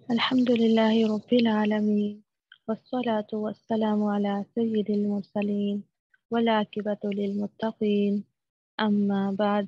الحمد لله رب العالمين والصلاة والسلام على سيد المرسلين والعاقبة للمتقين أما بعد।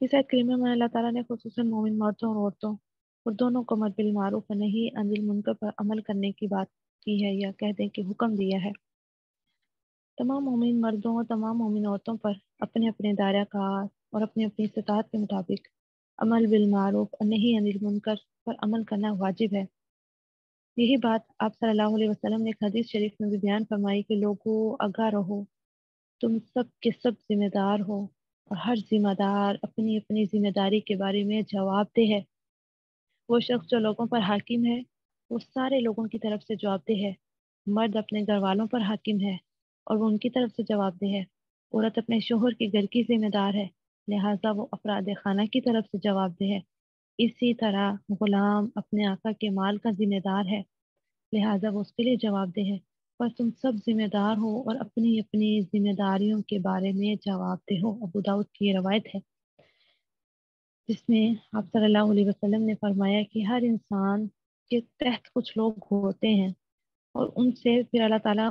اس آیت کریمہ میں اللہ تعالیٰ نے خصوصاً مومن مردوں اور عورتوں اور دونوں کو امر بالمعروف و نہی عن المنکر پر عمل کرنے کی بات کی ہے، یا کہہ دیں کہ حکم دیا ہے۔ تمام مومن مردوں اور تمام مومن عورتوں پر اپنے اپنے دائرہ کار اور اپنی اپنی استطاعت کے مطابق عمل بالمعروف اور نہی عن المنکر پر عمل کرنا واجب ہے۔ یہی بات آپ صلی اللہ علیہ وسلم نے ایک حدیث شریف میں بھی بیان فرمائی کہ لوگوں آگاہ رہو، تم سب کے سب ذمہ دار ہو، اور ہر ذمہ دار اپنی اپنی ذمہ داری کے بارے میں جواب دہ ہے۔ وہ شخص جو لوگوں پر حاکم ہے وہ سارے لوگوں کی طرف سے جواب دہ ہے۔ مرد اپنے گھر والوں پر حاکم ہے اور وہ ان کی طرف سے جواب دہ ہے۔ عورت اپنے شوہر کے گھر کی ذمہ دار ہے، لہٰذا وہ افراد خانہ کی طرف سے جواب دہ ہے۔ اسی طرح غلام اپنے آقا کے مال کا ذمہ دار ہے، لہٰذا وہ اس کے لیے جواب دہ ہے۔ پر تم سب ذمہ دار ہو اور اپنی اپنی ذمہ داریوں کے بارے میں جواب دہ ہو۔ ابو داؤد کی یہ روایت ہے، جس میں آپ صلی اللہ علیہ وسلم نے فرمایا کہ ہر انسان کے تحت کچھ لوگ ہوتے ہیں اور ان سے پھر اللہ تعالیٰ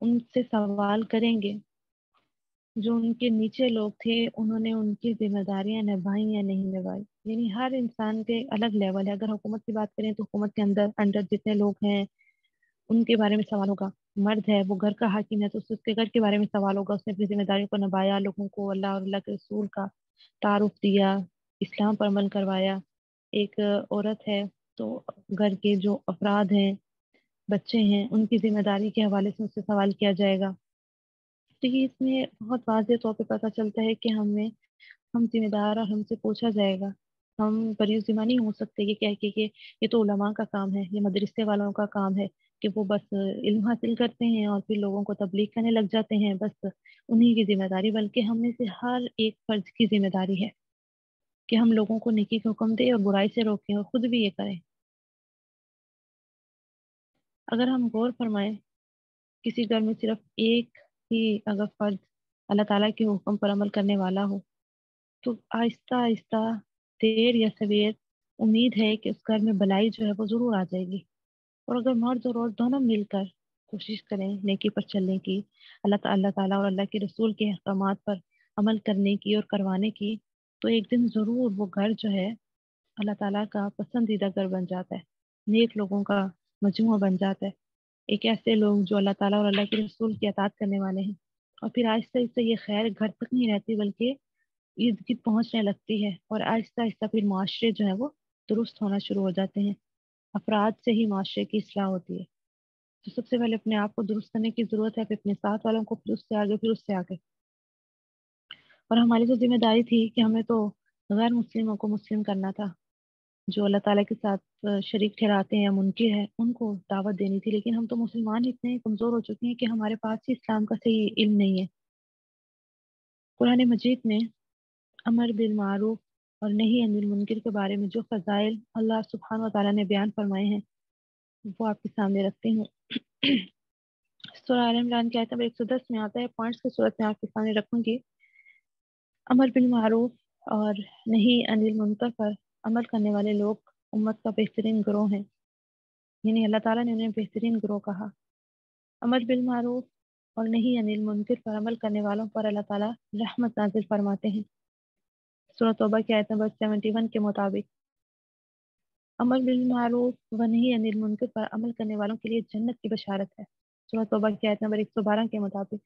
ان سے سوال کریں گے جو ان کے نیچے لوگ تھے، انہوں نے ان کی ذمہ داریاں نبھائیں یا نہیں نبھائی۔ یعنی ہر انسان کے الگ لیول ہے۔ اگر حکومت کی بات کریں تو حکومت کے انڈر جتنے لوگ ہیں ان کے بارے میں سوال ہوگا۔ مرد ہے وہ گھر کا حاکم ہے تو اس کے گھر کے بارے میں سوال ہوگا، اس نے اپنی ذمہ داریوں کو نبھایا، لوگوں کو اللہ اور اللہ کے رسول کا تعارف دیا، اسلام پر عمل کروایا۔ ایک عورت ہے تو گھر کے جو افراد ہیں، بچے ہیں، ان کی ذمہ داری کے حوالے سے اس سے سوال کیا جائے گا۔ تو یہ اس میں بہت واضح طور پہ پتہ چلتا ہے کہ ہم ذمہ دار اور ہم سے پوچھا جائے گا۔ ہم بری ذمہ نہیں ہو سکتے یہ کہہ کے کہ یہ تو علماء کا کام ہے، یہ مدرسے والوں کا کام ہے کہ وہ بس علم حاصل کرتے ہیں اور پھر لوگوں کو تبلیغ کرنے لگ جاتے ہیں، بس انہی کی ذمہ داری۔ بلکہ ہم میں سے ہر ایک فرد کی ذمہ داری ہے کہ ہم لوگوں کو نیکی کا حکم دیں اور برائی سے روکیں اور خود بھی یہ کریں۔ اگر ہم غور فرمائیں، کسی گھر میں صرف ایک ہی اگر فرد اللہ تعالیٰ کے حکم پر عمل کرنے والا ہو تو آہستہ آہستہ، دیر یا سویر، امید ہے کہ اس گھر میں بلائی جو ہے وہ ضرور آ جائے گی۔ اور اگر مرد اور عورت دونوں مل کر کوشش کریں نیکی پر چلنے کی، اللہ تعالیٰ اور اللہ کے رسول کے احکامات پر عمل کرنے کی اور کروانے کی، تو ایک دن ضرور وہ گھر جو ہے اللہ تعالیٰ کا پسندیدہ گھر بن جاتا ہے، نیک لوگوں کا مجموعہ بن جاتا ہے، ایک ایسے لوگ جو اللہ تعالیٰ اور اللہ کے رسول کی اطاعت کرنے والے ہیں۔ اور پھر آہستہ آہستہ یہ خیر گھر تک نہیں رہتی بلکہ ارد گرد پہنچنے لگتی ہے، اور آہستہ آہستہ پھر معاشرے جو ہے وہ درست ہونا شروع ہو جاتے ہیں۔ افراد سے ہی معاشرے کی اصلاح ہوتی ہے۔ تو سب سے پہلے اپنے آپ کو درست کرنے کی ضرورت ہے، پھر اپنے ساتھ والوں کو، پھر اس سے آگے، پھر اس سے آگے۔ اور ہماری تو ذمہ داری تھی کہ ہمیں تو غیر مسلموں کو مسلم کرنا تھا، جو اللہ تعالیٰ کے ساتھ شریک ٹھہراتے ہیں، منکر ہیں، ان کو دعوت دینی تھی۔ لیکن ہم تو مسلمان اتنے کمزور ہو چکے ہیں کہ ہمارے پاس ہی اسلام کا صحیح علم نہیں ہے۔ قرآن مجید میں امر بالمعروف اور نہی عن المنکر کے بارے میں جو فضائل اللہ سبحانہ و تعالیٰ نے بیان فرمائے ہیں وہ آپ کے سامنے رکھتے ہیں۔ سورہ آل عمران کی آیت نمبر 110 میں آتا ہے، پوائنٹس کی صورت میں آپ کے سامنے رکھوں گی۔ امر بالمعروف اور نہی عن المنکر پر عمل کرنے والے لوگ امت کا بہترین گروہ ہیں، یعنی اللہ تعالیٰ نے انہیں بہترین گروہ کہا۔ امر بالمعروف اور نہی عن المنکر پر عمل کرنے والوں پر اللہ تعالیٰ رحمت نازل فرماتے ہیں۔ سورہ توبہ کی آیت نمبر 71 کے مطابق امر بالمعروف و نہی عن المنکر پر عمل کرنے والوں کے لیے جنت کی بشارت ہے۔ سورہ توبہ کی آیت نمبر 112 کے مطابق۔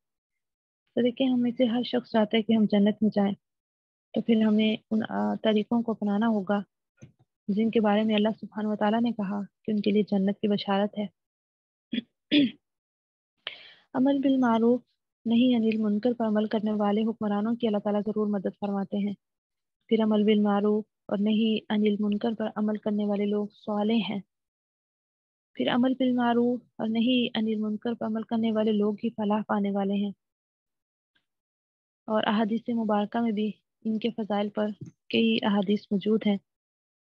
تو دیکھیں، ہم میں سے ہر شخص چاہتا ہے کہ ہم جنت میں جائیں، تو پھر ہمیں ان طریقوں کو اپنانا ہوگا جن کے بارے میں اللہ سبحانہ و تعالیٰ نے کہا کہ ان کے لیے جنت کی بشارت ہے۔ عمل بالمعروف نہی عن المنکر پر عمل کرنے والے حکمرانوں کی اللہ تعالیٰ ضرور مدد فرماتے ہیں۔ پھر عمل بالمعروف اور نہی عن المنکر پر عمل کرنے والے لوگ صالح ہیں۔ پھر عمل بالمعروف اور نہی عن المنکر پر عمل کرنے والے لوگ ہی فلاح پانے والے ہیں۔ اور احادیث مبارکہ میں بھی ان کے فضائل پر کئی احادیث موجود ہیں۔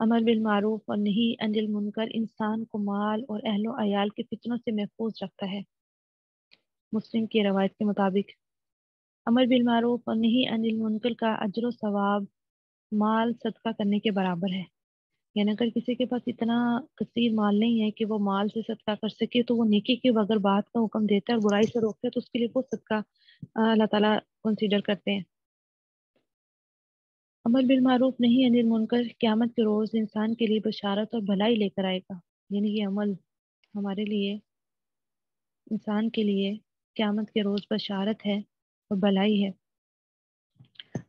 امر بالمعروف اور نہی عن المنکر انسان کو مال اور اہل و عیال کے فتنوں سے محفوظ رکھتا ہے۔ مسلم کی روایت کے مطابق امر بالمعروف اور نہی عن المنکر کا اجر و ثواب مال صدقہ کرنے کے برابر ہے۔ یعنی اگر کسی کے پاس اتنا کثیر مال نہیں ہے کہ وہ مال سے صدقہ کر سکے تو وہ نیکی کے اگر بات کا حکم دیتا ہے اور برائی سے روکتا ہے تو اس کے لیے وہ صدقہ اللہ تعالیٰ کنسیڈر کرتے ہیں۔ امر بالمعروف نہیں انل منکر قیامت کے روز انسان کے لیے بشارت اور بھلائی لے کر آئے گا. یعنی یہ عمل ہمارے لیے، انسان کے لیے قیامت کے روز بشارت ہے اور بھلائی ہے.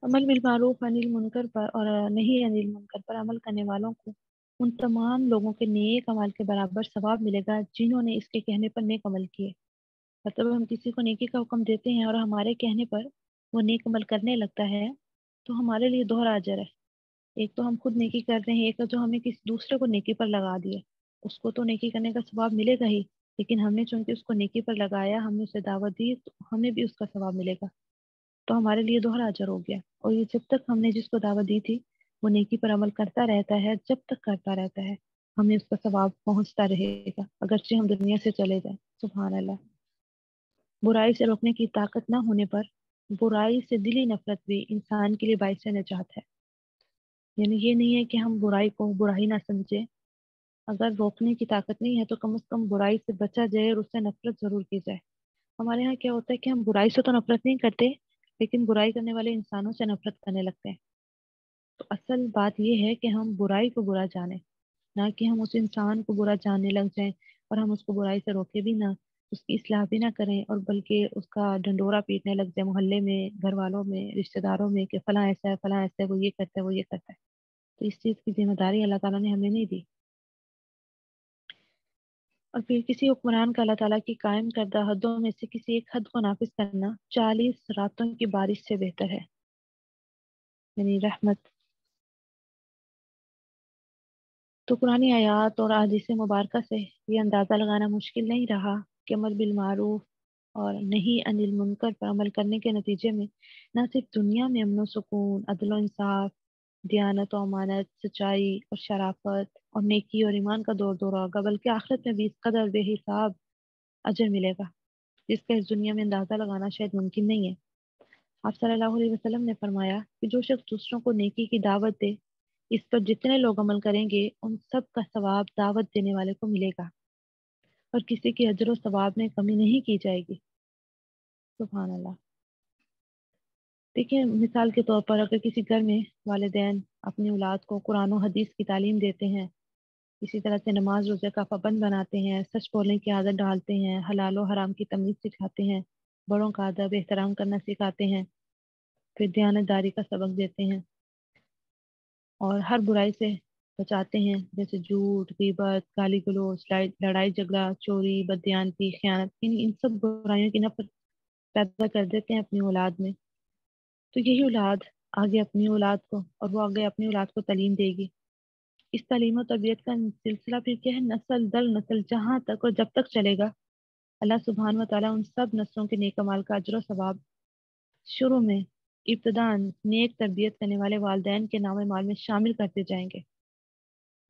عمل بالمعروف انل منکر پر اور نہیں انل منکر پر عمل کرنے والوں کو ان تمام لوگوں کے نیک عمل کے برابر ثواب ملے گا جنہوں نے اس کے کہنے پر نیک عمل کیے. مطلب ہم کسی کو نیکی کا حکم دیتے ہیں اور ہمارے کہنے پر وہ نیک عمل کرنے لگتا ہے تو ہمارے لیے دوہرا اجر ہے. ایک تو ہم خود نیکی کر رہے ہیں، ایک تو جو ہمیں کسی دوسرے کو نیکی پر لگا دیے، اس کو تو نیکی کرنے کا ثواب ملے گا ہی، لیکن ہم نے چونکہ اس کو نیکی پر لگایا، ہم نے اسے دعوت دی، تو ہمیں بھی اس کا ثواب ملے گا. تو ہمارے لیے دوہرا اجر ہو گیا. اور یہ جب تک ہم نے جس کو دعوت دی تھی وہ نیکی پر عمل کرتا رہتا ہے، جب تک کرتا رہتا ہے ہمیں اس کا ثواب پہنچتا رہے گا اگرچہ ہم دنیا سے چلے جائیں. سبحان اللہ. برائی سے روکنے کی طاقت نہ ہونے پر برائی سے دلی نفرت بھی انسان کے لیے باعث نجات ہے. یعنی یہ نہیں ہے کہ ہم برائی کو برائی نہ سمجھیں، اگر روکنے کی طاقت نہیں ہے تو کم از کم برائی سے بچا جائے اور اس سے نفرت ضرور کی جائے. ہمارے یہاں کیا ہوتا ہے کہ ہم برائی سے تو نفرت نہیں کرتے، لیکن برائی کرنے والے انسانوں سے نفرت کرنے لگتے ہیں. تو اصل بات یہ ہے کہ ہم برائی کو برا جانیں، نہ کہ ہم اس انسان کو برا جاننے لگ جائیں اور ہم اس کو برائی سے روکے بھی نہ، اس کی اصلاح بھی نہ کریں، اور بلکہ اس کا ڈنڈورا پیٹنے لگ جائیں محلے میں، گھر والوں میں، رشتہ داروں میں کہ فلاں ایسا ہے، فلاں ایسا ہے، وہ یہ کرتا ہے، وہ یہ کرتا ہے. تو اس چیز کی ذمہ داری اللہ تعالیٰ نے ہمیں نہیں دی. اور پھر کسی حکمران کا اللہ تعالیٰ کی قائم کردہ حدوں میں سے کسی ایک حد کو نافذ کرنا 40 راتوں کی بارش سے بہتر ہے. یعنی رحمت. تو قرآن آیات اور احادیث مبارکہ سے یہ اندازہ لگانا مشکل نہیں رہا کہ امر بالمعروف اور نہیں عن المنکر پر عمل کرنے کے نتیجے میں نہ صرف دنیا میں امن و سکون، عدل و انصاف، دیانت و امانت، سچائی اور شرافت اور نیکی اور ایمان کا دور دورہ ہوگا، بلکہ آخرت میں بھی اس قدر بے حساب اجر ملے گا جس کا اس دنیا میں اندازہ لگانا شاید ممکن نہیں ہے. آپ صلی اللہ علیہ وسلم نے فرمایا کہ جو شخص دوسروں کو نیکی کی دعوت دے، اس پر جتنے لوگ عمل کریں گے ان سب کا ثواب دعوت دینے والے کو ملے گا اور کسی کی اجر و ثواب میں کمی نہیں کی جائے گی. سبحان اللہ. دیکھیں مثال کے طور پر اگر کسی گھر میں والدین اپنی اولاد کو قرآن و حدیث کی تعلیم دیتے ہیں، اسی طرح سے نماز روزے کا پابند بناتے ہیں، سچ بولنے کی عادت ڈالتے ہیں، حلال و حرام کی تمیز سکھاتے ہیں، بڑوں کا ادب احترام کرنا سکھاتے ہیں، پھر دیانت داری کا سبق دیتے ہیں اور ہر برائی سے بچاتے ہیں جیسے جھوٹ، غیبت، گالی گلوچ، لڑائی جھگڑا، چوری، بددیانتی، خیانت، ان سب برائیوں کی نفرت پیدا کر دیتے ہیں اپنی اولاد میں. تو یہی اولاد آگے اپنی اولاد کو، اور وہ آگے اپنی اولاد کو تعلیم دے گی. اس تعلیم و تربیت کا سلسلہ پھر کیا ہے، نسل در نسل جہاں تک اور جب تک چلے گا اللہ سبحانہ و تعالیٰ ان سب نسلوں کے نیک اعمال کا اجر و ثواب شروع میں ابتداً نیک تربیت کرنے والے والدین کے نام مال میں شامل کرتے جائیں گے،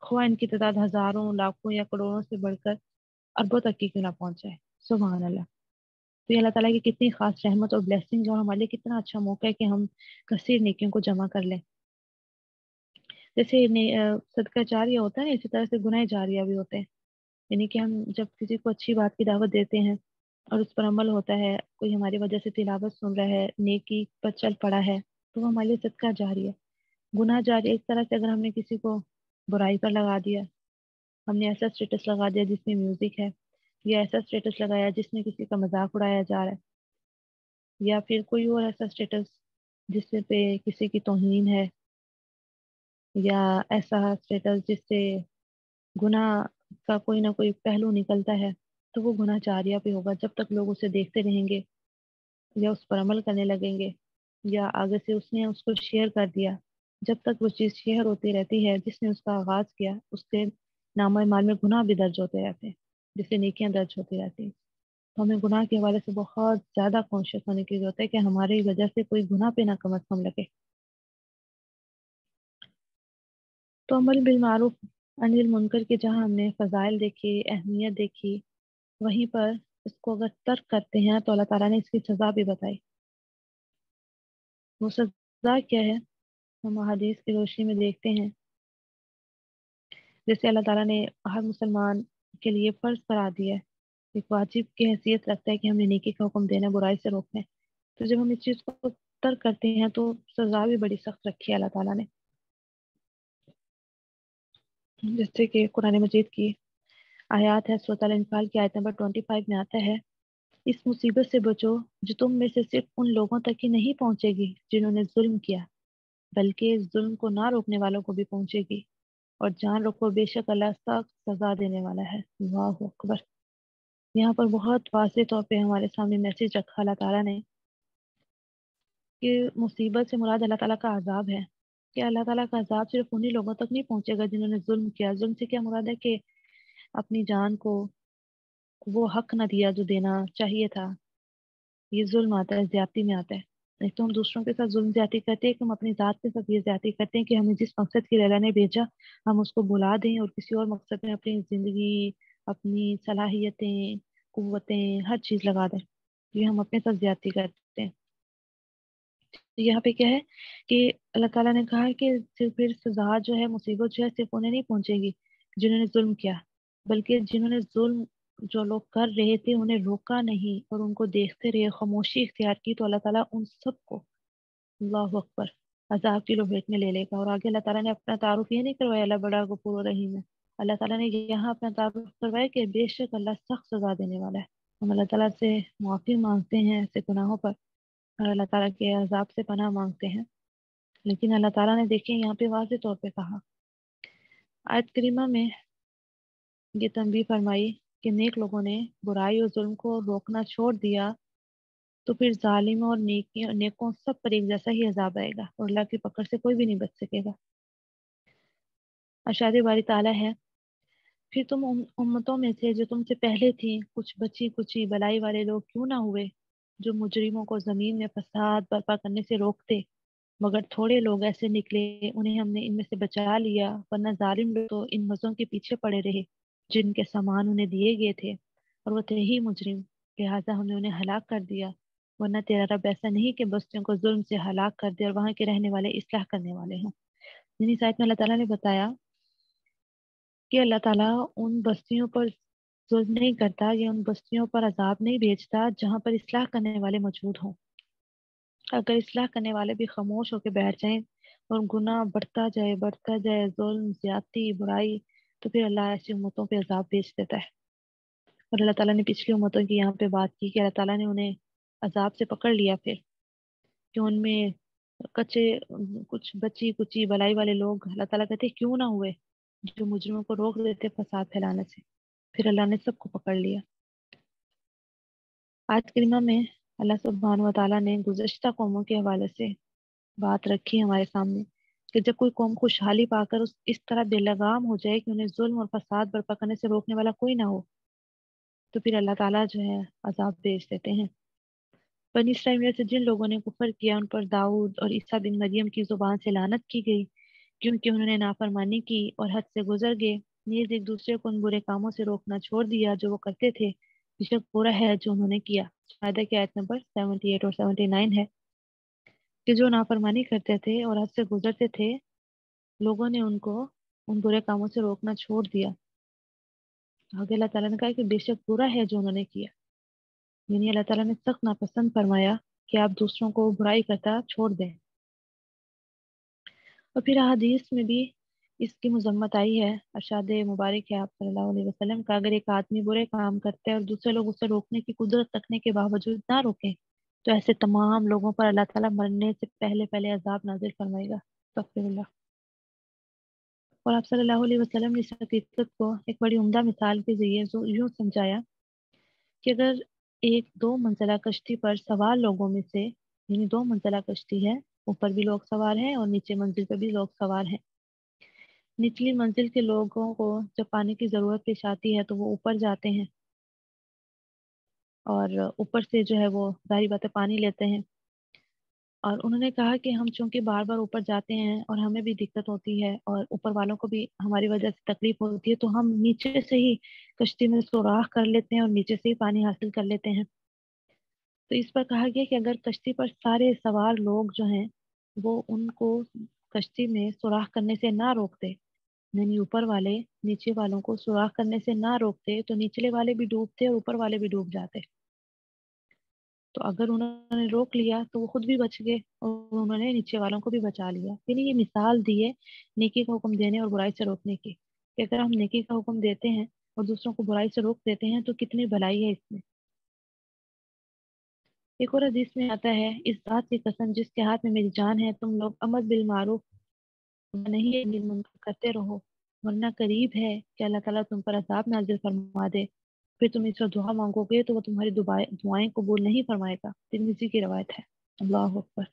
خواہ ان کی تعداد ہزاروں، لاکھوں یا کروڑوں سے بڑھ کر اربوں تک کی کیوں نہ پہنچ جائے. سبحان اللہ. تو یہ اللہ تعالیٰ کی کتنی خاص رحمت اور بلیسنگ اور ہمارے لیے کتنا اچھا موقع ہے کہ ہم کثیر نیکیوں کو جمع کر لیں. جیسے صدقہ جاریہ ہوتا ہے، اسی طرح سے گناہ جاریہ بھی ہوتے ہیں. یعنی کہ ہم جب کسی کو اچھی بات کی دعوت دیتے ہیں اور اس پر عمل ہوتا ہے، کوئی ہماری وجہ سے تلاوت سن رہا ہے، نیکی پر چل پڑا ہے، تو وہ ہمارے لیے صدقہ جاریہ. گناہ جاریہ اس طرح سے اگر ہم نے کسی کو برائی پر لگا دیا، ہم نے ایسا اسٹیٹس لگا دیا جس میں میوزک ہے، یا ایسا اسٹیٹس لگایا جس میں کسی کا مذاق اڑایا جا رہا ہے، یا پھر کوئی اور ایسا اسٹیٹس جس پہ کسی کی توہین ہے، یا ایسا اسٹیٹس جس سے گناہ کا کوئی نہ کوئی پہلو نکلتا ہے، تو وہ گناہ جاریہ پہ ہوگا جب تک لوگ اسے دیکھتے رہیں گے یا اس پر عمل کرنے لگیں گے، یا آگے سے اس نے اس کو شیئر کر دیا. جب تک وہ چیز شیئر ہوتی رہتی ہے، جس نے اس کا آغاز کیا اس کے نام اعمال میں گناہ بھی درج ہوتے رہتے ہیں، جس سے نیکیاں درج ہوتی رہتی ہیں. تو ہمیں گناہ کے حوالے سے بہت زیادہ کانشیس ہونے کی ضرورت ہے کہ ہماری وجہ سے کوئی گناہ پہ نہ کم از کم لگے. تو عمل بالمعروف عن المنکر کے جہاں ہم نے فضائل دیکھی، اہمیت دیکھی، وہیں پر اس کو اگر ترک کرتے ہیں تو اللہ تعالیٰ نے اس کی سزا بھی بتائی. وہ سزا کیا ہے ہم حدیث کی روشنی میں دیکھتے ہیں. جیسے اللہ تعالیٰ نے ہر مسلمان کے لیے فرض کرا دیا ہے، ایک واجب کی حیثیت رکھتا ہے کہ ہمیں نیکی کا حکم دینا، برائی سے روکنا ہے. تو جب ہم اس چیز کو تر کرتے ہیں تو سزا بھی بڑی سخت رکھی ہے اللہ تعالیٰ نے. جیسے کہ قرآن مجید کی آیات ہے، سورۃ الانفال کی آیت نمبر 25 میں آتا ہے، اس مصیبت سے بچو جو تم میں سے صرف ان لوگوں تک ہی نہیں پہنچے گی جنہوں نے ظلم کیا، بلکہ اس ظلم کو نہ روکنے والوں کو بھی پہنچے گی، اور جان رکھو بے شک اللہ سخت سزا دینے والا ہے. اللہ اکبر. یہاں پر بہت واضح طور پہ ہمارے سامنے میسج رکھا اللہ تعالیٰ نے کہ مصیبت سے مراد اللہ تعالیٰ کا عذاب ہے، کہ اللہ تعالیٰ کا عذاب صرف انہی لوگوں تک نہیں پہنچے گا جنہوں نے ظلم کیا. ظلم سے کیا مراد ہے کہ اپنی جان کو وہ حق نہ دیا جو دینا چاہیے تھا. یہ ظلم آتا ہے، زیادتی میں آتا ہے. ایک تو ہم دوسروں کے ساتھ ظلم زیادتی کرتے ہیں کہ ہم اپنی ذات کے ساتھ یہ زیادتی کرتے ہیں کہ ہمیں جس مقصد کے لیے اللہ نے بھیجا ہم اس کو بھلا دیں اور کسی اور مقصد میں اپنی زندگی، اپنی صلاحیتیں، قوتیں، ہر چیز لگا دیں. یہ ہم اپنے ساتھ زیادتی کرتے ہیں. تو یہاں پہ کیا ہے کہ اللہ تعالیٰ نے کہا کہ پھر سزا جو ہے، مصیبت جو ہے صرف انہیں نہیں پہنچے گی جنہوں نے ظلم کیا، بلکہ جنہوں نے ظلم جو لوگ کر رہے تھے انہیں روکا نہیں اور ان کو دیکھتے رہے، خاموشی اختیار کی، تو اللہ تعالیٰ ان سب کو، اللہ اکبر، عذاب کی لپیٹ میں لے لے گا. اور آگے اللہ تعالیٰ نے اپنا تعارف یہ نہیں کروایا اللہ بڑا غفور و رحیم ہے، اللہ تعالیٰ نے یہاں اپنا تعارف کروایا کہ بے شک اللہ سخت سزا دینے والا ہے. ہم اللہ تعالیٰ سے معافی مانگتے ہیں ایسے گناہوں پر اور اللہ تعالیٰ کے عذاب سے پناہ مانگتے ہیں، لیکن اللہ تعالیٰ نے دیکھیں یہاں پہ واضح طور پہ کہا، آیت کریمہ میں یہ تنبیہ فرمائی کہ نیک لوگوں نے برائی اور ظلم کو روکنا چھوڑ دیا تو پھر ظالم اور نیکوں سب پر ایک جیسا ہی عذاب آئے گا اور اللہ کی پکڑ سے کوئی بھی نہیں بچ سکے گا. ارشاد باری تعالیٰ ہے، پھر تم امتوں میں سے جو تم سے پہلے تھیں کچھ بچی کچی بلائی والے لوگ کیوں نہ ہوئے جو مجرموں کو زمین میں فساد برپا کرنے سے روکتے، مگر تھوڑے لوگ ایسے نکلے انہیں ہم نے ان میں سے بچا لیا، ورنہ ظالم لوگ تو ان مزوں کے پیچھے پڑے رہے جن کے سامان انہیں دیے گئے تھے اور وہ تھے ہی مجرم، لہٰذا ہم نے انہیں ہلاک کر دیا. ورنہ تیرا رب ایسا نہیں کہ بستیوں کو ظلم سے ہلاک کر دے اور وہاں کے رہنے والے اصلاح کرنے والے ہوں. یعنی اس آیت میں اللہ تعالیٰ نے بتایا کہ اللہ تعالیٰ ان بستیوں پر ظلم نہیں کرتا یا ان بستیوں پر عذاب نہیں بھیجتا جہاں پر اصلاح کرنے والے موجود ہوں. اگر اصلاح کرنے والے بھی خاموش ہو کے بیٹھ جائیں اور گناہ بڑھتا جائے، ظلم، زیادتی، برائی، تو پھر اللہ ایسی امتوں پہ عذاب بھیج دیتا ہے. اور اللہ تعالیٰ نے پچھلی امتوں کی یہاں پہ بات کی کہ اللہ تعالیٰ نے انہیں عذاب سے پکڑ لیا، پھر کہ ان میں کچے کچھ بچی کچی بلائی والے لوگ اللہ تعالیٰ کہتے کیوں نہ ہوئے جو مجرموں کو روک دیتے فساد پھیلانے سے، پھر اللہ نے سب کو پکڑ لیا. آیت کریمہ میں اللہ سبحانہ و تعالیٰ نے گزشتہ قوموں کے حوالے سے بات رکھی ہمارے سامنے کہ جب کوئی قوم خوشحالی پا کر اس طرح بے لگام ہو جائے کہ انہیں ظلم اور فساد برپا کرنے سے روکنے والا کوئی نہ ہو، تو پھر اللہ تعالیٰ جو ہے عذاب بھیج دیتے ہیں. بنی اسرائیل میں سے جن لوگوں نے کفر کیا ان پر داؤد اور عیسیٰ بن مریم کی زبان سے لعنت کی گئی کیونکہ انہوں نے نافرمانی کی اور حد سے گزر گئے، نیز ایک دوسرے کو ان برے کاموں سے روکنا چھوڑ دیا جو وہ کرتے تھے، بے شک برا ہے جو انہوں نے کیا. مائدہ کی آیت نمبر 78 اور 79 ہے کہ جو نافرمانی کرتے تھے اور حد سے گزرتے تھے لوگوں نے ان کو ان برے کاموں سے روکنا چھوڑ دیا. آگے اللہ تعالیٰ نے کہا کہ بے شک برا ہے جو انہوں نے کیا، یعنی اللہ تعالیٰ نے سخت ناپسند فرمایا کہ آپ دوسروں کو برائی کرتا چھوڑ دیں. اور پھر احادیث میں بھی اس کی مذمت آئی ہے. ارشاد مبارک ہے آپ صلی اللہ علیہ وسلم کا، اگر ایک آدمی برے کام کرتے ہیں اور دوسرے لوگ اسے روکنے کی قدرت رکھنے کے باوجود نہ روکیں تو ایسے تمام لوگوں پر اللہ تعالیٰ مرنے سے پہلے عذاب نازل فرمائے گا. استغفر اللہ. اور آپ صلی اللہ علیہ وسلم نے اس حقیقت کو ایک بڑی عمدہ مثال کے ذریعے یوں سمجھایا کہ اگر ایک 2 منزلہ کشتی پر سوار لوگوں میں سے، یعنی 2 منزلہ کشتی ہے، اوپر بھی لوگ سوار ہیں اور نیچے منزل پہ بھی لوگ سوار ہیں، نچلی منزل کے لوگوں کو جب پانی کی ضرورت پیش آتی ہے تو وہ اوپر جاتے ہیں اور اوپر سے جو ہے وہ ظاہری بات ہے پانی لیتے ہیں. اور انہوں نے کہا کہ ہم چونکہ بار بار اوپر جاتے ہیں اور ہمیں بھی دقت ہوتی ہے اور اوپر والوں کو بھی ہماری وجہ سے تکلیف ہوتی ہے، تو ہم نیچے سے ہی کشتی میں سوراخ کر لیتے ہیں اور نیچے سے ہی پانی حاصل کر لیتے ہیں. تو اس پر کہا گیا کہ اگر کشتی پر سارے سوار لوگ جو ہیں وہ ان کو کشتی میں سوراخ کرنے سے نہ روکتے، یعنی اوپر والے نیچے والوں کو سوراخ کرنے سے نہ روکتے، تو نیچلے والے بھی ڈوبتے اور اوپر والے بھی ڈوب جاتے. تو اگر انہوں نے روک لیا تو وہ خود بھی بچ گئے اور انہوں نے نیچے والوں کو بھی بچا لیا. یعنی یہ مثال دی ہے نیکی کا حکم دینے اور برائی سے روکنے کی، کہ اگر ہم نیکی کا حکم دیتے ہیں اور دوسروں کو برائی سے روک دیتے ہیں تو کتنی بھلائی ہے اس میں. ایک اور حدیث میں آتا ہے، اس ذات کی قسم جس کے ہاتھ میں میری جان ہے، تم لوگ امر بالمعروف نہیں انیل منکر کرتے رہو، ورنہ قریب ہے کہ اللہ تعالیٰ تم پر عذاب نازل فرما دے. پھر تم اس سے دعا مانگو گے تو وہ تمہاری دعائیں قبول نہیں فرمائے گا. ترمذی کی روایت ہے. اللہ اکبر.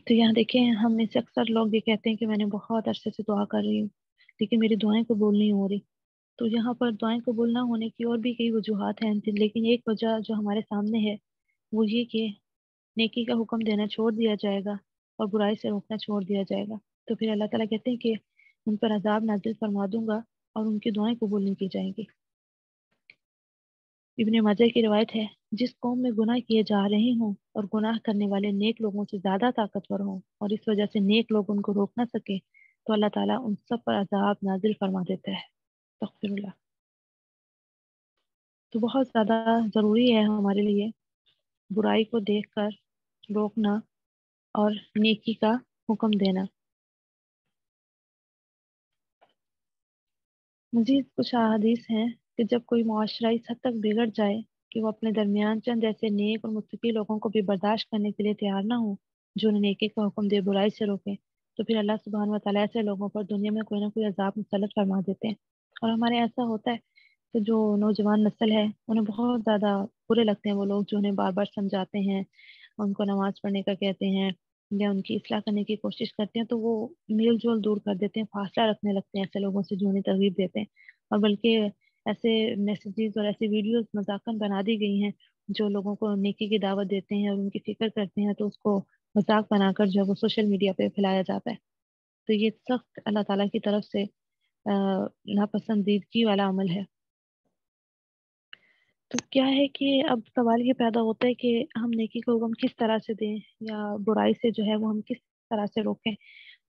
تو یہاں دیکھیں، ہم میں سے اکثر لوگ یہ کہتے ہیں کہ میں نے بہت عرصے سے دعا کر رہی ہوں لیکن میری دعائیں قبول نہیں ہو رہی. تو یہاں پر دعائیں قبول نہ ہونے کی اور بھی کئی وجوہات ہیں، لیکن ایک وجہ جو ہمارے سامنے ہے وہ یہ کہ نیکی کا حکم دینا چھوڑ دیا جائے گا اور برائی سے روکنا چھوڑ دیا جائے گا. تو پھر اللہ تعالیٰ کہتے ہیں کہ ان پر عذاب نازل فرما دوں گا اور ان کی دعائیں قبول نہیں کی جائیں گی. ابن ماجہ کی روایت ہے، جس قوم میں گناہ کیے جا رہے ہوں اور گناہ کرنے والے نیک لوگوں سے زیادہ طاقتور ہوں اور اس وجہ سے نیک لوگ ان کو روک نہ سکے تو اللہ تعالیٰ ان سب پر عذاب نازل فرما دیتا ہے. تغفر اللہ. تو بہت زیادہ ضروری ہے ہمارے لیے برائی کو دیکھ کر روکنا اور نیکی کا حکم دینا. مزید کچھ احادیث ہیں کہ جب کوئی معاشرہ اس حد تک بگڑ جائے کہ وہ اپنے درمیان چند ایسے نیک اور متقی لوگوں کو بھی برداشت کرنے کے لیے تیار نہ ہو جو انہیں نیکی کا حکم دے برائی سے روکے، تو پھر اللہ سبحانہ و تعالیٰ ایسے لوگوں پر دنیا میں کوئی نہ کوئی عذاب مسلط فرما دیتے ہیں. اور ہمارے ایسا ہوتا ہے کہ جو نوجوان نسل ہے انہیں بہت زیادہ برے لگتے ہیں وہ لوگ جو انہیں بار بار سمجھاتے ہیں، ان کو نماز پڑھنے کا کہتے ہیں یا ان کی اصلاح کرنے کی کوشش کرتے ہیں، تو وہ میل جول دور کر دیتے ہیں، فاصلہ رکھنے لگتے ہیں ایسے لوگوں سے جو انہیں ترغیب دیتے ہیں. اور بلکہ ایسے میسیجز اور ایسی ویڈیوز مذاقاً بنا دی گئی ہیں جو لوگوں کو نیکی کی دعوت دیتے ہیں اور ان کی فکر کرتے ہیں، تو اس کو مذاق بنا کر جو ہے وہ سوشل میڈیا پہ پھیلایا جاتا ہے. تو یہ سخت اللہ تعالیٰ کی طرف سے ناپسندیدگی والا عمل ہے. تو کیا ہے کہ اب سوال یہ پیدا ہوتا ہے کہ ہم نیکی کو حکم کس طرح سے دیں یا برائی سے جو ہے وہ ہم کس طرح سے روکیں.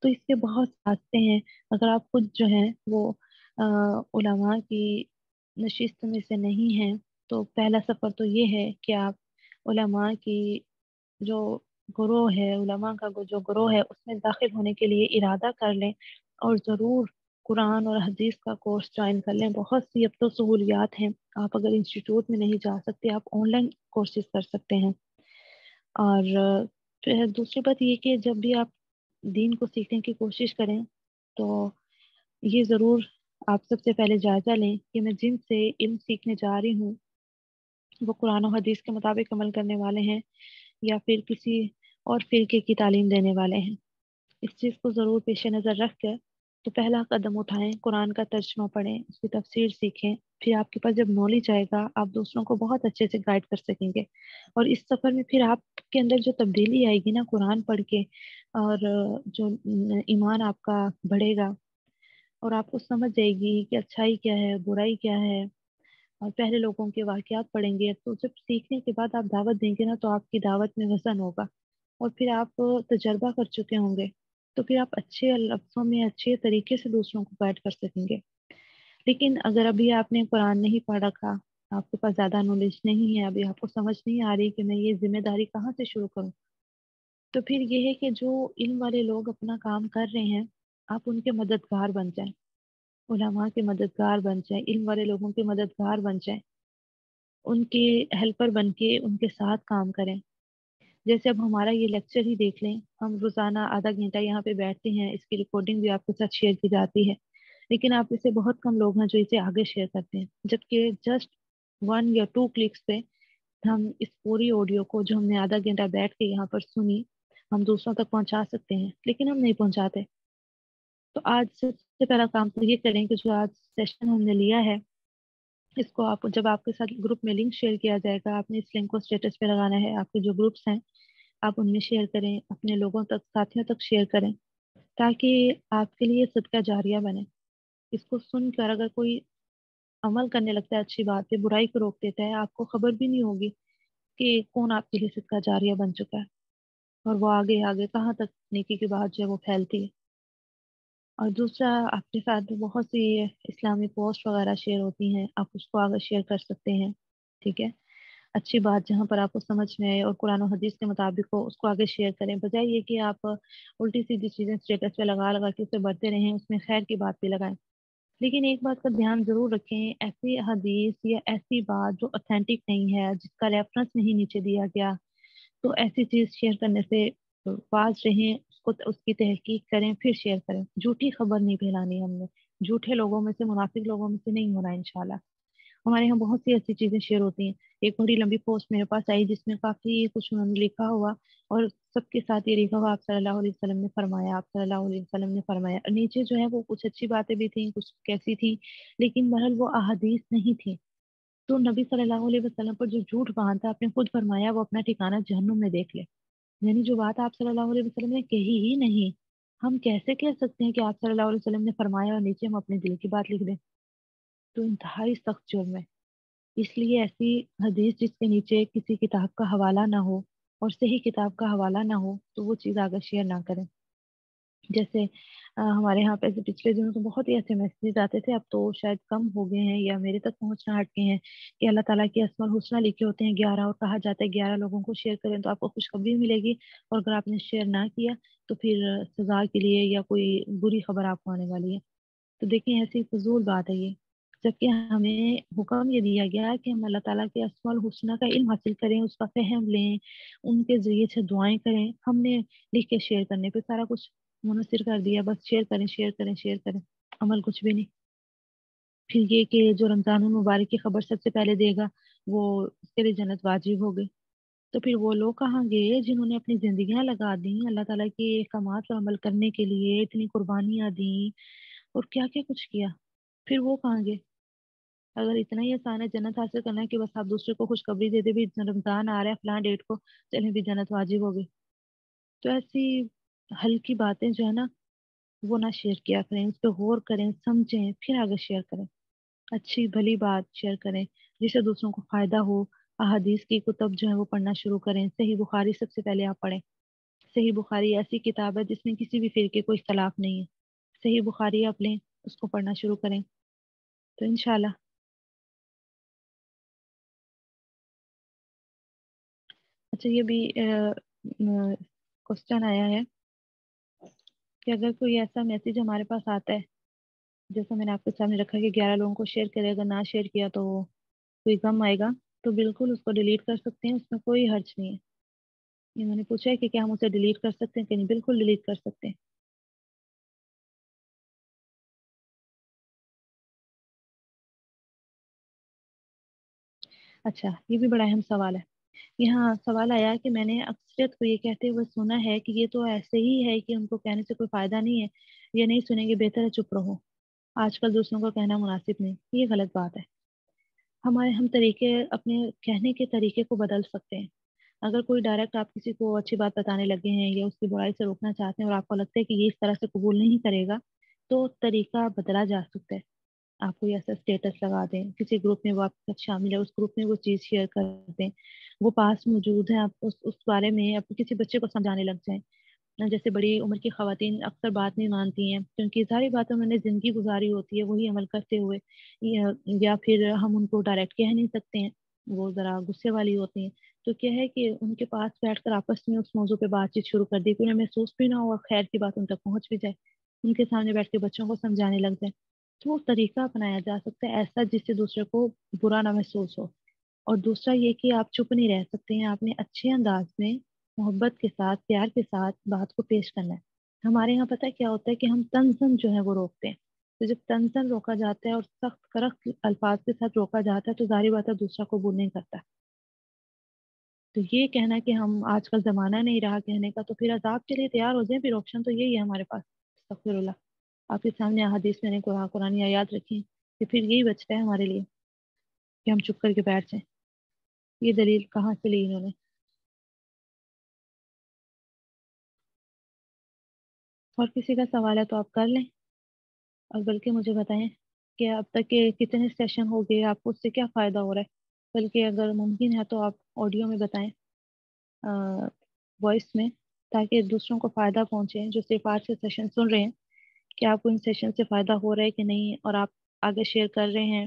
تو اس کے بہت راستے ہیں. اگر آپ خود جو ہیں وہ علماء کی نشست میں سے نہیں ہیں تو پہلا سفر تو یہ ہے کہ آپ علماء کی جو گروہ ہے، علماء کا جو گروہ ہے اس میں داخل ہونے کے لیے ارادہ کر لیں اور ضرور قرآن اور حدیث کا کورس جوائن کر لیں. بہت سی اب تو سہولیات ہیں. آپ اگر انسٹیٹیوٹ میں نہیں جا سکتے آپ آن لائن کورسز کر سکتے ہیں. اور پھر دوسری بات یہ کہ جب بھی آپ دین کو سیکھنے کی کوشش کریں تو یہ ضرور آپ سب سے پہلے جائزہ لیں کہ میں جن سے علم سیکھنے جا رہی ہوں وہ قرآن و حدیث کے مطابق عمل کرنے والے ہیں یا پھر کسی اور فرقے کی تعلیم دینے والے ہیں. اس چیز کو ضرور پیش نظر رکھ کر تو پہلا قدم اٹھائیں، قرآن کا ترجمہ پڑھیں، اس کی تفسیر سیکھیں. پھر آپ کے پاس جب نالج آئے گا آپ دوسروں کو بہت اچھے سے گائیڈ کر سکیں گے. اور اس سفر میں پھر آپ کے اندر جو تبدیلی آئے گی نا قرآن پڑھ کے، اور جو ایمان آپ کا بڑھے گا اور آپ کو سمجھ جائے گی کہ اچھائی کیا ہے برائی کیا ہے. اور پہلے لوگوں کے واقعات پڑھیں گے تو جب سیکھنے کے بعد آپ دعوت دیں گے نا تو آپ کی دعوت میں وزن ہوگا اور پھر آپ تجربہ کر چکے ہوں گے تو پھر آپ اچھے لفظوں میں اچھے طریقے سے دوسروں کو گائیڈ کر سکیں گے. لیکن اگر ابھی آپ نے قرآن نہیں پڑھ رکھا، آپ کے پاس زیادہ نالج نہیں ہے، ابھی آپ کو سمجھ نہیں آ رہی کہ میں یہ ذمہ داری کہاں سے شروع کروں، تو پھر یہ ہے کہ جو علم والے لوگ اپنا کام کر رہے ہیں آپ ان کے مددگار بن جائیں، علماء کے مددگار بن جائیں، علم والے لوگوں کے مددگار بن جائیں، ان کے ہیلپر بن کے ان کے ساتھ کام کریں. جیسے اب ہمارا یہ لیکچر ہی دیکھ لیں، ہم روزانہ آدھا گھنٹہ یہاں پہ بیٹھتے ہیں، اس کی ریکارڈنگ بھی آپ کے ساتھ شیئر کی جاتی ہے، لیکن آپ اسے بہت کم لوگ ہیں جو اسے آگے شیئر کرتے ہیں، جبکہ جسٹ 1 یا 2 کلکس پہ ہم اس پوری آڈیو کو جو ہم نے آدھا گھنٹہ بیٹھ کے یہاں پر سنی ہم دوسروں تک پہنچا سکتے ہیں، لیکن ہم نہیں پہنچاتے. تو آج سب سے پہلا کام تو یہ کریں کہ جو آج سیشن ہم نے لیا ہے اس کو آپ جب آپ کے ساتھ گروپ میں لنک شیئر کیا جائے گا آپ نے اس لنک کو اسٹیٹس پہ لگانا ہے. آپ کے جو گروپس ہیں آپ ان میں شیئر کریں، اپنے لوگوں تک ساتھیوں تک شیئر کریں تاکہ آپ کے لیے صدقہ جاریہ بنے. اس کو سن کر اگر کوئی عمل کرنے لگتا ہے اچھی بات ہے، برائی کو روک دیتا ہے، آپ کو خبر بھی نہیں ہوگی کہ کون آپ کے لیے صدقہ جاریہ بن چکا ہے اور وہ آگے آگے کہاں تک نیکی کی بات جو ہے وہ پھیلتی ہے. اور دوسرا آپ کے ساتھ بہت سی اسلامی پوسٹ وغیرہ شیئر ہوتی ہیں، آپ اس کو آگے شیئر کر سکتے ہیں. ٹھیک ہے. اچھی بات جہاں پر آپ کو سمجھ میں آئے اور قرآن و حدیث کے مطابق ہو اس کو آگے شیئر کریں، بجائے یہ کہ آپ الٹی سیدھی چیزیں اسٹیٹس پہ لگا لگا کے اسے بڑھتے رہیں، اس میں خیر کی بات بھی لگائیں۔ لیکن ایک بات کا دھیان ضرور رکھیں، ایسی حدیث یا ایسی بات جو اوتھینٹک نہیں ہے، جس کا ریفرنس نہیں نیچے دیا گیا، تو ایسی چیز شیئر کرنے سے باز رہیں، اس کو اس کی تحقیق کریں پھر شیئر کریں۔ جھوٹی خبر نہیں پھیلانی ہم نے، جھوٹے لوگوں میں سے، منافق لوگوں میں سے نہیں ہونا انشاءاللہ۔ ہمارے یہاں بہت سی ایسی چیزیں شیئر ہوتی ہیں۔ ایک بڑی لمبی پوسٹ میرے پاس آئی جس میں کافی کچھ انہوں نے لکھا ہوا، اور سب کے ساتھ یہ لکھا ہوا آپ صلی اللہ علیہ وسلم نے فرمایا، آپ صلی اللہ علیہ وسلم نے فرمایا، اور نیچے جو ہے وہ کچھ اچھی باتیں بھی تھیں، کچھ کیسی تھیں، لیکن بہرحال وہ احادیث نہیں تھیں۔ تو نبی صلی اللہ علیہ وسلم پر جو جھوٹ باندھا، آپ نے خود فرمایا وہ اپنا ٹھکانہ جہنم میں دیکھ لے۔ یعنی جو بات آپ صلی اللہ علیہ وسلم نے کہی ہی نہیں، ہم کیسے کہہ سکتے ہیں کہ آپ صلی اللہ علیہ وسلم نے فرمایا اور نیچے ہم اپنے دل کی بات لکھ دیں؟ تو انتہائی سخت جرم ہے۔ اس لیے ایسی حدیث جس کے نیچے کسی کتاب کا حوالہ نہ ہو اور صحیح کتاب کا حوالہ نہ ہو تو وہ چیز آگے شیئر نہ کریں۔ جیسے ہمارے یہاں پہ پچھلے دنوں تو بہت ہی ایسے میسیجز آتے تھے، اب تو شاید کم ہو گئے ہیں یا میرے تک پہنچنا ہٹ گئے ہیں، کہ اللہ تعالیٰ کے اسماء الحسنیٰ لکھے ہوتے ہیں 11 اور کہا جاتا ہے 11 لوگوں کو شیئر کریں تو آپ کو خوشخبری ملے گی، اور اگر آپ نے شیئر نہ کیا تو پھر سزا کے لیے یا کوئی بری خبر آپ کو آنے والی ہے۔ تو دیکھیں ایسی فضول بات ہے یہ، جبکہ ہمیں حکم یہ دیا گیا کہ ہم اللہ تعالیٰ کے اسماء الحسنیٰ کا علم حاصل کریں، اس کا فہم لیں، ان کے ذریعے سے دعائیں کریں۔ ہم نے لکھ کے شیئر کرنے پہ سارا کچھ منحصر کر دیا، بس شیئر کریں شیئر کریں شیئر کریں، عمل کچھ بھی نہیں۔ پھر یہ کہ جو رمضان المبارک کی خبر سب سے پہلے دے گا وہ اس کے لیے جنت واجب ہو گئی، تو پھر وہ لوگ کہاں گئے جنہوں نے اپنی زندگیاں لگا دیں اللہ تعالیٰ کے احکامات پر عمل کرنے کے لیے، اتنی قربانیاں دیں اور کیا کیا کچھ کیا، پھر وہ کہاں گئے؟ اگر اتنا ہی آسان ہے جنت حاصل کرنا ہے کہ بس آپ دوسرے کو خوشخبری دے دے بھی رمضان آ رہا ہے فلاں ڈیٹ کو، چلیں بھی جنت واجب ہو گئی، تو ایسی ہلکی باتیں جو ہے نا وہ نہ شیئر کیا کریں، اس پہ غور کریں، سمجھیں، پھر آگے شیئر کریں۔ اچھی بھلی بات شیئر کریں جس سے دوسروں کو فائدہ ہو۔ احادیث کی کتب جو ہے وہ پڑھنا شروع کریں، صحیح بخاری سب سے پہلے آپ پڑھیں۔ صحیح بخاری ایسی کتاب ہے جس میں کسی بھی فرقے کو اختلاف نہیں ہے، صحیح بخاری آپ لیں، اس کو پڑھنا شروع کریں، تو انشاءاللہ۔ اچھا یہ بھی کوشچن آیا ہے کہ اگر کوئی ایسا میسج ہمارے پاس آتا ہے، جیسا میں نے آپ کے سامنے رکھا کہ 11 لوگوں کو شیئر کرے، اگر نہ شیئر کیا تو کوئی غم آئے گا، تو بالکل اس کو ڈیلیٹ کر سکتے ہیں، اس میں کوئی حرج نہیں ہے۔ یہ میں نے پوچھا ہے کہ کیا ہم اسے ڈیلیٹ کر سکتے ہیں کہ نہیں، بالکل ڈیلیٹ کر سکتے ہیں۔ اچھا یہ بھی بڑا اہم سوال ہے۔ یہاں سوال آیا کہ میں نے اکثریت کو یہ کہتے ہوئے سنا ہے کہ یہ تو ایسے ہی ہے کہ ان کو کہنے سے کوئی فائدہ نہیں ہے، یہ نہیں سنیں گے، بہتر ہے چپ رہو، آج کل دوسروں کو کہنا مناسب نہیں۔ یہ غلط بات ہے۔ ہم طریقے اپنے کہنے کے طریقے کو بدل سکتے ہیں۔ اگر کوئی ڈائریکٹ آپ کسی کو اچھی بات بتانے لگے ہیں یا اس کی برائی سے روکنا چاہتے ہیں اور آپ کو لگتا ہے کہ یہ اس طرح سے قبول نہیں کرے گا، تو طریقہ بدلا جا سکتا ہے۔ آپ کوئی ایسا اسٹیٹس لگا دیں، کسی گروپ میں وہ آپ کے ساتھ شامل ہے، اس گروپ میں وہ چیز شیئر کر دیں، وہ پاس موجود ہے، آپ اس بارے میں آپ کسی بچے کو سمجھانے لگ جائیں۔ جیسے بڑی عمر کی خواتین اکثر بات نہیں مانتی ہیں کیونکہ ساری باتیں انہوں نے زندگی گزاری ہوتی ہے وہی عمل کرتے ہوئے، یا پھر ہم ان کو ڈائریکٹ کہہ نہیں سکتے ہیں، وہ ذرا غصے والی ہوتی ہیں، تو کیا ہے کہ ان کے پاس بیٹھ کر آپس میں اس موضوع پہ بات چیت شروع کر دی کہ انہیں محسوس بھی نہ ہو اور خیر کی بات ان تک پہنچ بھی جائے، ان کے سامنے بیٹھ کے بچوں کو سمجھانے لگ جائے، تو وہ طریقہ اپنایا جا سکتا ہے ایسا جس سے دوسرے کو برا نہ محسوس ہو۔ اور دوسرا یہ کہ آپ چپ نہیں رہ سکتے ہیں، آپ نے اچھے انداز میں محبت کے ساتھ پیار کے ساتھ بات کو پیش کرنا ہے۔ ہمارے یہاں پتہ ہے کیا ہوتا ہے کہ ہم تنزن جو ہے وہ روکتے ہیں، تو جب تنزن روکا جاتا ہے اور سخت کرخت الفاظ کے ساتھ روکا جاتا ہے تو ظاہری بات ہے دوسرا قبول نہیں کرتا۔ تو یہ کہنا کہ ہم آج کل زمانہ نہیں رہا کہنے کا، تو پھر عذاب کے لیے تیار ہو جائیں، پھر آپشن تو یہی ہے ہمارے پاس، استغفر اللہ۔ آپ کے سامنے احادیث میں نے قرآن آیات رکھی کہ پھر یہی بچتا ہے ہمارے لیے کہ ہم چپ کر کے بیٹھ جائیں۔ یہ دلیل کہاں سے لی انہوں نے؟ اور کسی کا سوال ہے تو آپ کر لیں، اور بلکہ مجھے بتائیں کہ اب تک کے کتنے سیشن ہو گئے، آپ کو اس سے کیا فائدہ ہو رہا ہے، بلکہ اگر ممکن ہے تو آپ آڈیو میں بتائیں، وائس میں، تاکہ دوسروں کو فائدہ پہنچے جو صرف آج کے سیشن سن رہے ہیں، کہ آپ کو ان سیشن سے فائدہ ہو رہا ہے کہ نہیں، اور آپ آگے شیئر کر رہے ہیں۔